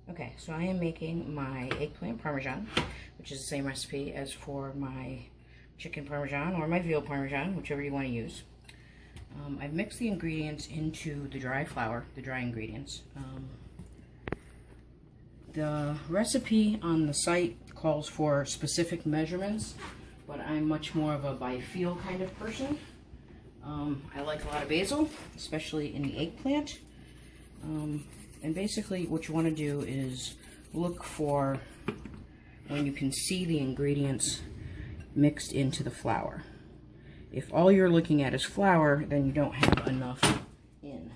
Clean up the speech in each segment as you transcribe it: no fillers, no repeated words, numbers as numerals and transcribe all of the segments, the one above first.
Okay, so I am making my eggplant parmesan, which is the same recipe as for my chicken parmesan or my veal parmesan, whichever you want to use. I've mixed the ingredients into the dry flour, the dry ingredients. The recipe on the site calls for specific measurements, but I'm much more of a by feel kind of person. I like a lot of basil, especially in the eggplant. And basically what you want to do is look for when you can see the ingredients mixed into the flour. If all you're looking at is flour, then you don't have enough in.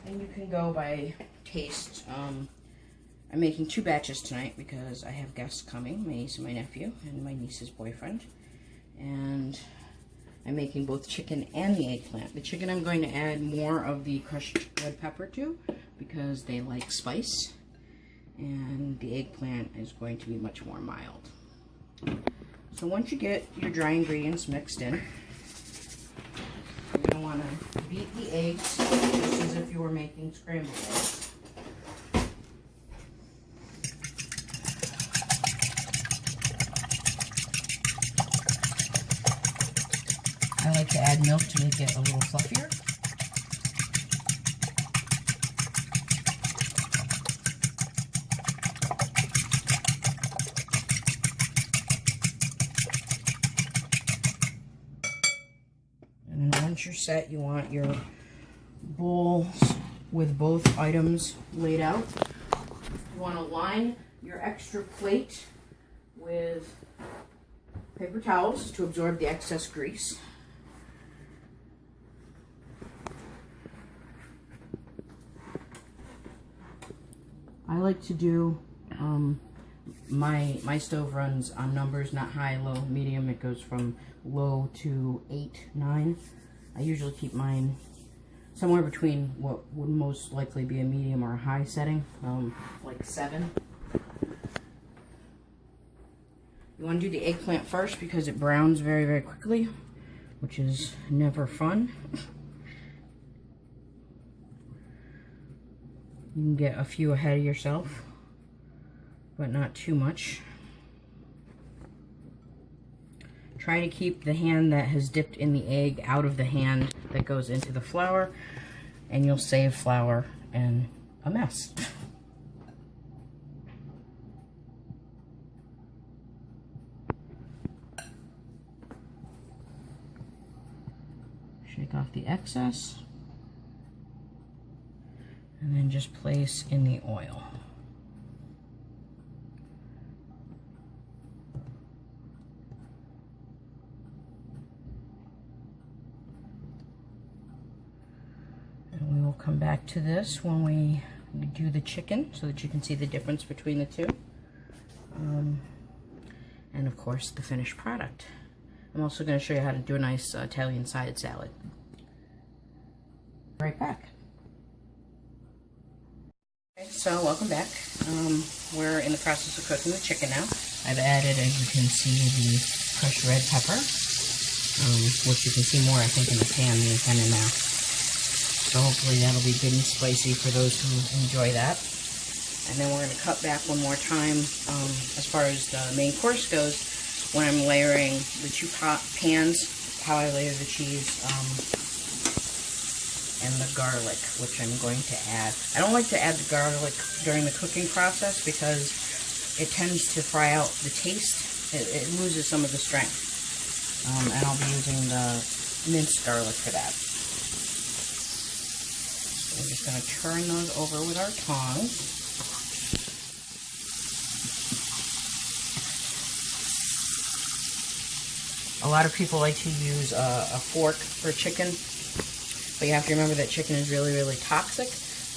And you can go by taste. I'm making 2 batches tonight because I have guests coming, my niece and my nephew, and my niece's boyfriend. And I'm making both chicken and the eggplant. The chicken I'm going to add more of the crushed red pepper to because they like spice. And the eggplant is going to be much more mild. So once you get your dry ingredients mixed in, you're going to want to beat the eggs just as if you were making scrambled eggs. I like to add milk to make it a little fluffier. And then once you're set, you want your bowls with both items laid out. You want to line your extra plate with paper towels to absorb the excess grease. I like to do, my stove runs on numbers, not high, low, medium. It goes from low to 8, 9. I usually keep mine somewhere between what would most likely be a medium or a high setting, like 7. You want to do the eggplant first because it browns very, very quickly, which is never fun. You can get a few ahead of yourself, but not too much. Try to keep the hand that has dipped in the egg out of the hand that goes into the flour, and you'll save flour and a mess. Shake off the excess. And then just place in the oil. And we will come back to this when we do the chicken so that you can see the difference between the two. And of course the finished product. I'm also going to show you how to do a nice Italian side salad. Right back. So welcome back. We're in the process of cooking the chicken now. I've added, as you can see, the crushed red pepper, which you can see more, I think, in the pan than you can in now. So hopefully that'll be good and spicy for those who enjoy that. And then we're going to cut back one more time as far as the main course goes. When I'm layering the 2 pans, how I layer the cheese, and the garlic, which I'm going to add. I don't like to add the garlic during the cooking process because it tends to fry out the taste. It loses some of the strength. And I'll be using the minced garlic for that. So we're just going to turn those over with our tongs. A lot of people like to use a fork for chicken. But you have to remember that chicken is really, really toxic,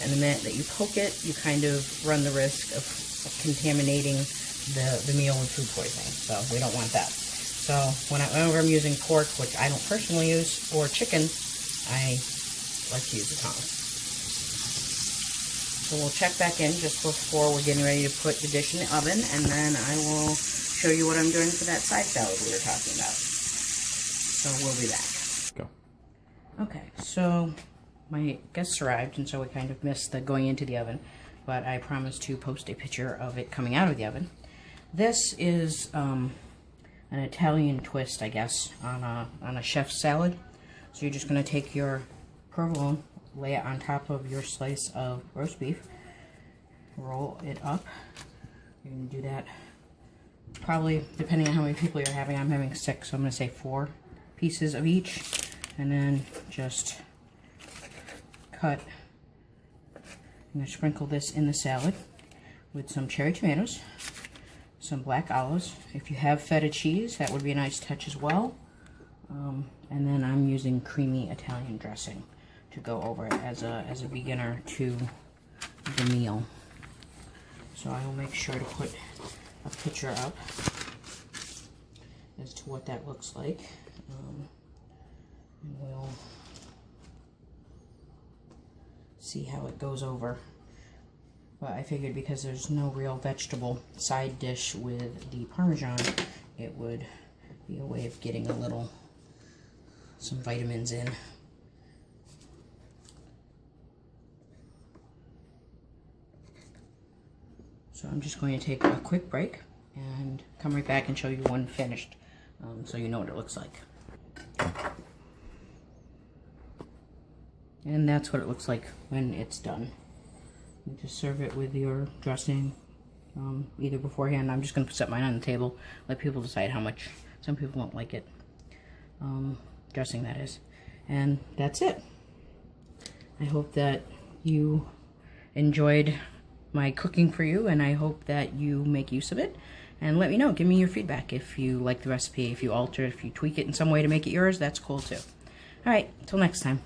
and the minute that you poke it, you kind of run the risk of contaminating the meal with food poisoning. So we don't want that. So whenever I'm using pork, which I don't personally use, or chicken, I like to use the tongs. So we'll check back in just before we're getting ready to put the dish in the oven, and then I will show you what I'm doing for that side salad we were talking about. So we'll be back. Okay, so my guests arrived, and so we kind of missed the going into the oven. but I promise to post a picture of it coming out of the oven. This is an Italian twist, I guess, on a chef's salad. So you're just going to take your provolone, lay it on top of your slice of roast beef, roll it up. You're going to do that probably, depending on how many people you're having. I'm having 6, so I'm going to say 4 pieces of each. And then just cut. I'm going to sprinkle this in the salad with some cherry tomatoes, some black olives. If you have feta cheese, that would be a nice touch as well. And then I'm using creamy Italian dressing to go over it as a beginner to the meal. So I will make sure to put a picture up as to what that looks like. And we'll see how it goes over. But I figured because there's no real vegetable side dish with the Parmesan, it would be a way of getting some vitamins in. So I'm just going to take a quick break and come right back and show you one finished, so you know what it looks like. And that's what it looks like when it's done. You just serve it with your dressing, either beforehand. I'm just going to set mine on the table, let people decide how much. Some people don't like it. Dressing, that is. And that's it. I hope that you enjoyed my cooking for you, and I hope that you make use of it. And let me know. Give me your feedback if you like the recipe, if you alter it, if you tweak it in some way to make it yours. That's cool too. All right, till next time.